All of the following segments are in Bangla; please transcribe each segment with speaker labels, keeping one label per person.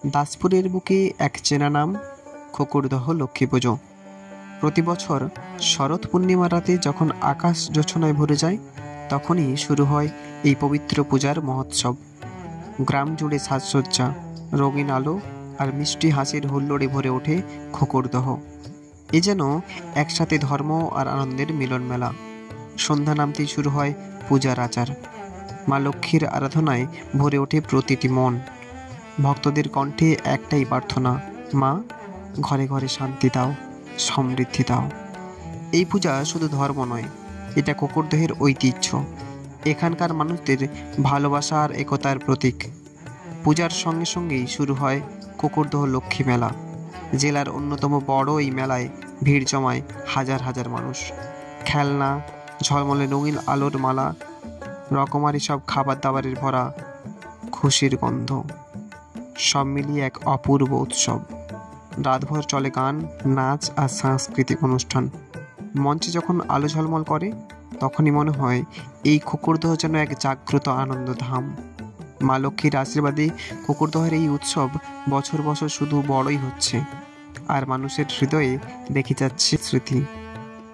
Speaker 1: দাসপুরের বুকে এক চেনা নাম, খোকরদহ লক্ষ্মী পুজো। প্রতি বছর শরৎ পূর্ণিমা রাতে যখন আকাশ জোছনায় ভরে যায়, তখনই শুরু হয় এই পবিত্র পূজার মহোৎসব। গ্রাম জুড়ে সাজসজ্জা, রঙিন আলো আর মিষ্টি হাসির হুল্লোড়ে ভরে ওঠে খোকরদহ। এ যেন একসাথে ধর্ম আর আনন্দের মিলন মেলা। সন্ধ্যা নামতেই শুরু হয় পূজার আচার। মা লক্ষ্মীর আরাধনায় ভরে ওঠে প্রতিটি মন। ভক্তদের কণ্ঠে একটাই প্রার্থনা, মা ঘরে ঘরে শান্তি দাও, সমৃদ্ধি দাও। এই পূজা শুধু ধর্ম নয়, এটা খোকরদহের ঐতিহ্য, এখানকার মানুষদের ভালোবাসা আর একতার প্রতীক। পূজার সঙ্গে সঙ্গেই শুরু হয় খোকরদহ লক্ষ্মী মেলা। জেলার অন্যতম বড় এই মেলায় ভিড় জমায় হাজার হাজার মানুষ। খেলনা, ঝলমলে রঙিন আলোর মালা, রকমারি সব খাবার দাবারের ভরা, খুশির গন্ধ, সব মিলিয়ে এক অপূর্ব উৎসব। রাতভর চলে গান, নাচ আর সাংস্কৃতিক অনুষ্ঠান। মঞ্চে যখন আলো ঝলমল করে, তখনই মনে হয় এই খোকরদহ যেন এক জাগ্রত আনন্দধাম। মা লক্ষ্মীর আশীর্বাদে খোকরদহের এই উৎসব বছর বছর শুধু বড়ই হচ্ছে, আর মানুষের হৃদয়ে রেখে যাচ্ছে স্মৃতি।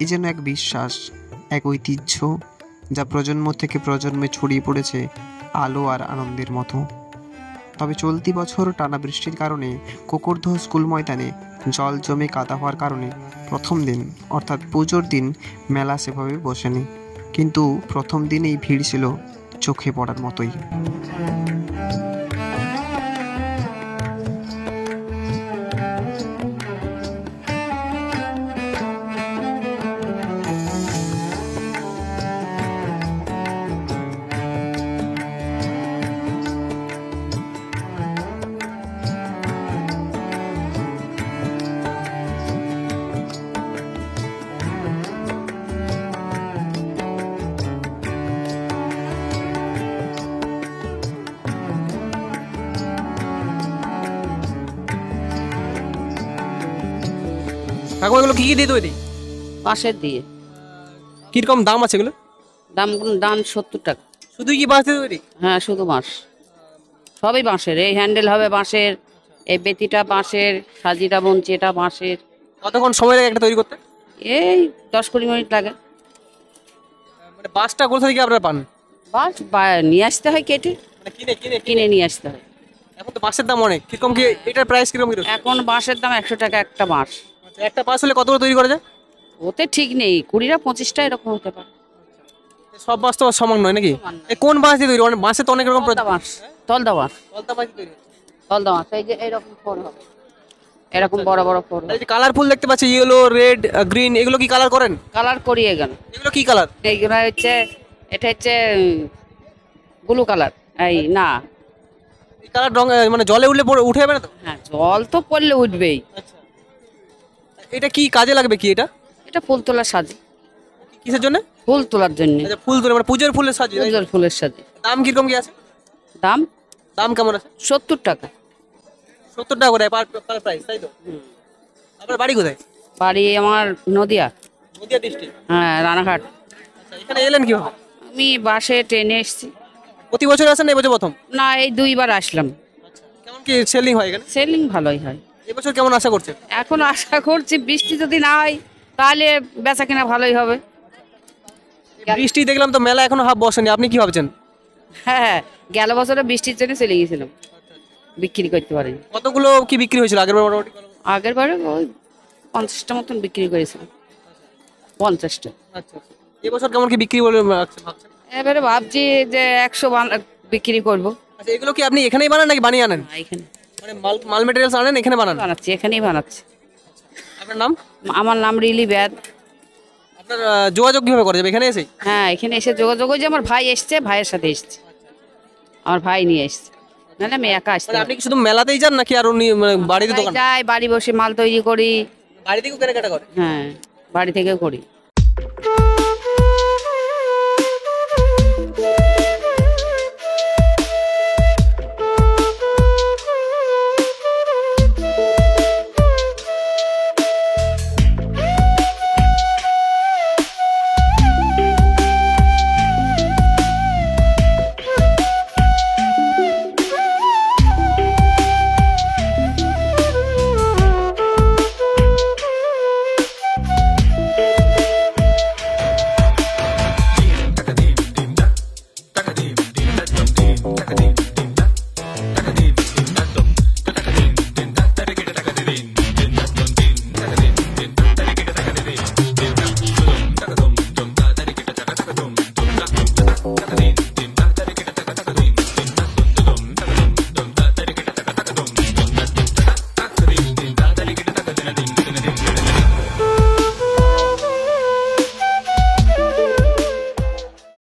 Speaker 1: এ যেন এক বিশ্বাস, এক ঐতিহ্য, যা প্রজন্ম থেকে প্রজন্মে ছড়িয়ে পড়েছে আলো আর আনন্দের মতো। তবে চলতি বছর টানা বৃষ্টির কারণে খোকরদহ স্কুল ময়দানে জল জমে কাদা হওয়ার কারণে প্রথম দিন অর্থাৎ পুজোর দিন মেলা সেভাবে বসেনি, কিন্তু প্রথম দিনেই ভিড় ছিল চোখে পড়ার মতোই।
Speaker 2: কাকু এগুলো কি কি দিয়ে তৈরি?
Speaker 3: বাঁশের দিয়ে।
Speaker 2: কিরকম দাম আছে এগুলো?
Speaker 3: দাম 70 টাকা।
Speaker 2: শুধু কি বাঁশ দিয়ে তৈরি?
Speaker 3: হ্যাঁ, শুধু বাঁশ, সবই বাঁশের। এই হ্যান্ডেল হবে বাঁশের, এই বেতিটা বাঁশের, সাজিটা বঞ্চি এটা বাঁশের।
Speaker 2: কতক্ষণ সময় লাগে একটা তৈরি করতে?
Speaker 3: এই 10-20 মিনিট লাগে।
Speaker 2: মানে বাঁশটা কোথা থেকে আপনারা পান?
Speaker 3: বাঁশ নিয়ে আসতে হয় কেটে,
Speaker 2: মানে কিনে কিনে
Speaker 3: কিনে নিয়ে আসতে হয়।
Speaker 2: এখন তো বাঁশের দাম অনেক, কিরকম কি এটার প্রাইস কিরকম কিরকম?
Speaker 3: এখন বাঁশের দাম 100 টাকা একটা বাঁশ।
Speaker 2: একটা বাঁশ হলে কত করে তৈরি করা যায়?
Speaker 3: ওতে ঠিক নেই, 20-25টা এরকম হতে পারে।
Speaker 2: সব বাঁশ তো সমান নয় নাকি? কোন বাঁশ দিয়ে তৈরি? অনেক বাঁশে তো অনেক রকম
Speaker 3: তলদা বাঁশ, তলদা বাঁশ,
Speaker 2: তলদা বাঁশ তৈরি।
Speaker 3: তলদা বাঁশ। এই যে এরকম ফোর হবে, এরকম বড় বড় ফোর।
Speaker 2: এই যে কালারফুল দেখতে পাচ্ছি, ইয়েলো, রেড, গ্রিন, এগুলো কি কালার করেন?
Speaker 3: কালার করিয়ে গেল।
Speaker 2: এগুলো কি কালার?
Speaker 3: এইগুলো হচ্ছে, এটা হচ্ছে ব্লু কালার। এই না,
Speaker 2: এই কালার রং মানে জলে উঠলে উঠে যাবে না তো?
Speaker 3: হ্যাঁ, জল তো পড়লে উঠবেই।
Speaker 2: আচ্ছা, এটা কি কাজে লাগবে কি এটা?
Speaker 3: এটা ফুল তোলার সাজে।
Speaker 2: কিসের জন্য?
Speaker 3: ফুল তোলার জন্য।
Speaker 2: আচ্ছা, ফুল তোলা মানে পূজার ফুলের সাজে?
Speaker 3: পূজার ফুলের সাজে।
Speaker 2: দাম কিরকম কি আছে?
Speaker 3: দাম
Speaker 2: দাম কেমন আছে?
Speaker 3: 70 টাকা।
Speaker 2: 70 টাকা করে পার প্রাইস, তাই তো? আপনার বাড়ি কোথায়?
Speaker 3: বাড়ি আমার নদিয়া।
Speaker 2: নদিয়া ডিস্ট্রিক্ট?
Speaker 3: হ্যাঁ, রানাঘাট।
Speaker 2: আচ্ছা, এখানে এলেন কিভাবে?
Speaker 3: আমি বাসে ট্রেনে এসেছি।
Speaker 2: প্রতি বছর আসেন না এবছর প্রথম?
Speaker 3: না, এই 2বার আসলাম।
Speaker 2: কেমন কি সেলিং হয় এখানে?
Speaker 3: সেলিং ভালোই হয়।
Speaker 2: এবছর কেমন আশা করছেন?
Speaker 3: এখন আশা করছি বৃষ্টি যদি না হয় তাহলে বেচা কেনা ভালোই হবে।
Speaker 2: বৃষ্টি দেখলাম তো, মেলা এখনো হাফ বসেনি, আপনি কি ভাবছেন?
Speaker 3: হ্যাঁ, গেল বছরে বৃষ্টির জন্য চলে গেছিলাম, বিক্রি করতে পারিনি।
Speaker 2: কতগুলো কি বিক্রি হয়েছিল আগের বার মোটামুটি?
Speaker 3: আগের বারে ওই 50টা মতন বিক্রি করেছিলাম। 50টা।
Speaker 2: আচ্ছা, এবছর কেমন কি বিক্রি বলে ভাবছেন?
Speaker 3: এবারে ভাবছি যে 100 বিক্রি করবো।
Speaker 2: আচ্ছা, এগুলো কি আপনি এখানেই বানান নাকি বানিয়ে আনেন?
Speaker 3: এখানে
Speaker 2: মানে মাল মেটেরিয়ালস আনেন এখানে বানান?
Speaker 3: বানাচ্ছি, এখানেই বানাচ্ছি।
Speaker 2: আপনার নাম?
Speaker 3: আমার নাম রিলি ব্যাদ।
Speaker 2: আপনার যোগাযোগ কিভাবে করা যাবে এখানে এসে?
Speaker 3: হ্যাঁ, এখানে এসে যোগাযোগ, ওই যে আমার ভাই এসছে, ভাইয়ের সাথে এসছে, আমার ভাই নিয়ে এসছে, নাহলে আমি একা আসতে।
Speaker 2: আপনি কি শুধু মেলাতেই যান নাকি আর মানে বাড়িতে দোকান?
Speaker 3: যাই, বাড়ি বসে মাল তৈরি করি।
Speaker 2: বাড়ি থেকেও কেনাকাটা করেন?
Speaker 3: হ্যাঁ, বাড়ি থেকেও করি।